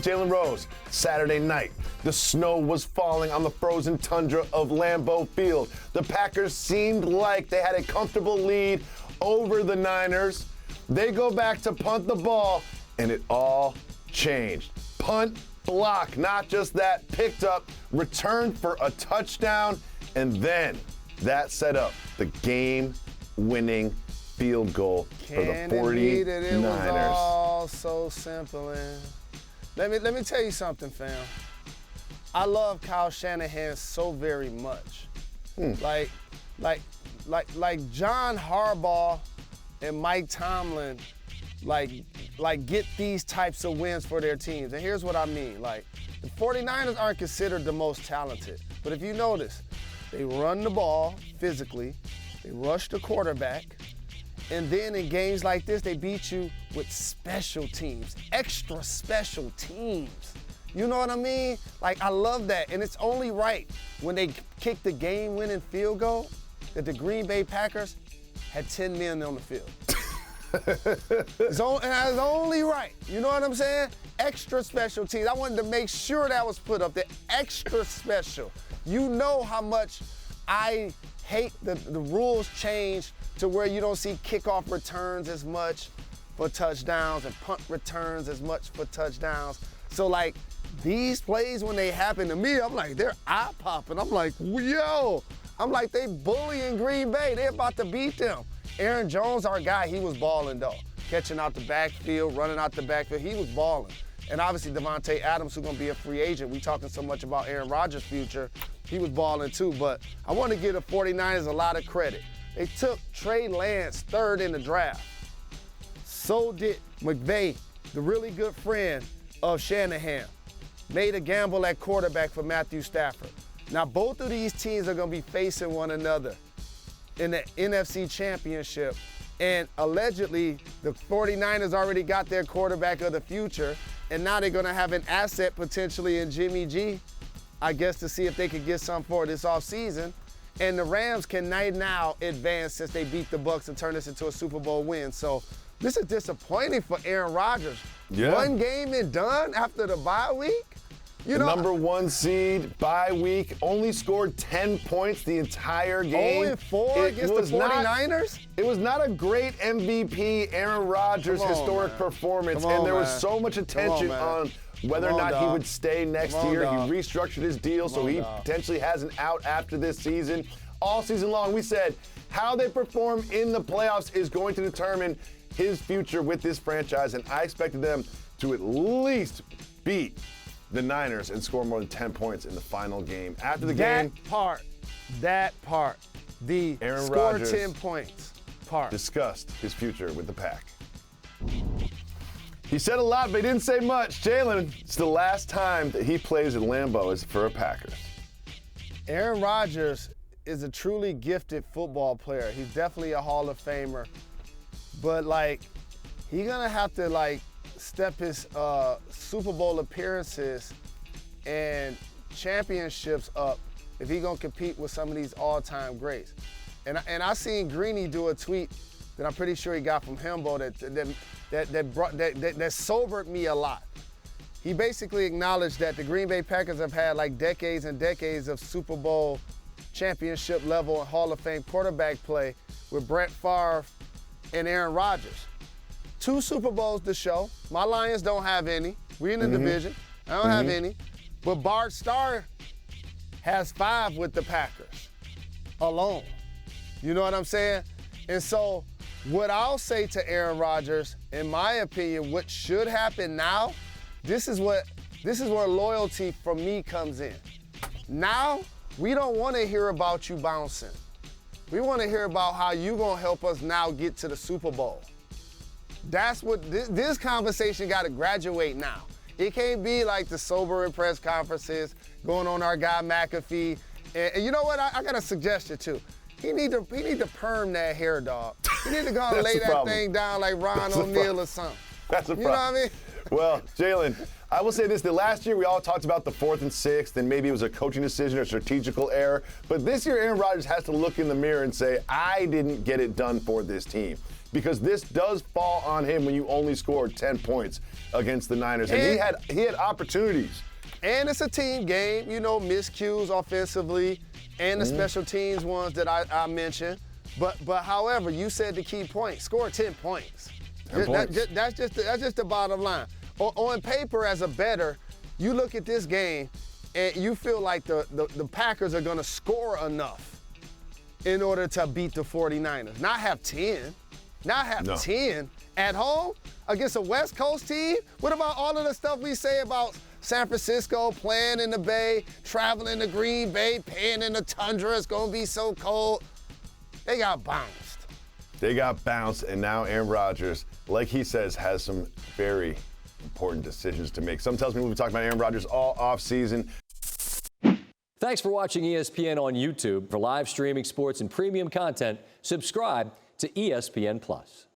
Jalen Rose, Saturday night. The snow was falling on the frozen tundra of Lambeau Field. The Packers seemed like they had a comfortable lead over the Niners. They go back to punt the ball, and it all changed. Punt, block, not just that, picked up, returned for a touchdown, and then that set up the game-winning field goal for the 49ers. It was all so simple. And let me tell you something, fam. I love Kyle Shanahan so very much. Like John Harbaugh and Mike Tomlin, like get these types of wins for their teams. And here's what I mean. Like, the 49ers aren't considered the most talented. But if you notice, they run the ball physically, they rush the quarterback, and then in games like this, they beat you with special teams, extra special teams. You know what I mean? Like, I love that. And it's only right when they kick the game-winning field goal that the Green Bay Packers had 10 men on the field. It's only right. You know what I'm saying? Extra special teams. I wanted to make sure that was put up there. Extra special. You know how much I hate the rules change to where you don't see kickoff returns as much for touchdowns and punt returns as much for touchdowns. So, like, these plays, when they happen to me, I'm like, they're eye-popping. I'm like, yo. I'm like, they bullying Green Bay. They're about to beat them. Aaron Jones, our guy, he was balling, though. Catching out the backfield, running out the backfield, he was balling. And obviously, Devontae Adams, who's going to be a free agent. We talking so much about Aaron Rodgers' future. He was balling, too. But I want to give the 49ers a lot of credit. They took Trey Lance third in the draft. So did McVay, the really good friend of Shanahan. Made a gamble at quarterback for Matthew Stafford. Now, both of these teams are going to be facing one another in the NFC Championship. And allegedly, the 49ers already got their quarterback of the future. And now they're going to have an asset potentially in Jimmy G, I guess, to see if they could get some for this offseason. And the Rams can now advance since they beat the Bucs and turn this into a Super Bowl win. So this is disappointing for Aaron Rodgers. Yeah. One game and done after the bye week? You know, number one seed, bye week, only scored 10 points the entire game. 0-4 against the 49ers? It was not a great MVP Aaron Rodgers historic performance, and there was so much attention on whether or not he would stay next year. He restructured his deal, so he potentially has an out after this season. All season long, we said how they perform in the playoffs is going to determine his future with this franchise, and I expected them to at least beat the Niners and score more than 10 points in the final game. After the game, that part, the Aaron score Rodgers 10 points part. discussed his future with the Pack. He said a lot, but he didn't say much. Jalen, it's the last time that he plays at Lambeau is for a Packers. Aaron Rodgers is a truly gifted football player. He's definitely a Hall of Famer. But, like, he's going to have to, like, step his Super Bowl appearances and championships up if he's going to compete with some of these all-time greats. And I seen Greeny do a tweet that I'm pretty sure he got from Hembo that sobered me a lot. He basically acknowledged that the Green Bay Packers have had like decades and decades of Super Bowl championship level and Hall of Fame quarterback play with Brett Favre and Aaron Rodgers. 2 Super Bowls to show. My Lions don't have any. We're in the division. I don't have any. But Bart Starr has 5 with the Packers alone. You know what I'm saying? And so what I'll say to Aaron Rodgers, in my opinion, what should happen now, this is where loyalty from me comes in. Now, we don't want to hear about you bouncing. We want to hear about how you going to help us now get to the Super Bowl. That's what this conversation got to graduate now. It can't be like the sobering press conferences going on our guy McAfee. And you know what? I got a suggestion too. He need to perm that hair, dog. He need to go and lay that thing down like Ron O'Neal or something. That's a problem. You know what I mean? Well, Jalen, I will say this. The last year we all talked about the 4th and 6th, and maybe it was a coaching decision or strategical error. But this year Aaron Rodgers has to look in the mirror and say, I didn't get it done for this team. because this does fall on him when you only scored 10 points against the Niners. And he had opportunities. And it's a team game, you know, miscues offensively and the special teams ones that I mentioned. But however, you said the key point, score 10 points. 10 points. That's just the bottom line. On paper, as a bettor, you look at this game and you feel like the Packers are going to score enough in order to beat the 49ers. Not have 10. Not have 10 at home against a West Coast team. What about all of the stuff we say about San Francisco playing in the Bay, traveling to Green Bay, playing in the tundra? It's going to be so cold. They got bounced. They got bounced, and now Aaron Rodgers, like he says, has some very important decisions to make. Some tells me we'll be talking about Aaron Rodgers all offseason. Thanks for watching ESPN on YouTube. For live streaming sports and premium content, subscribe to ESPN+.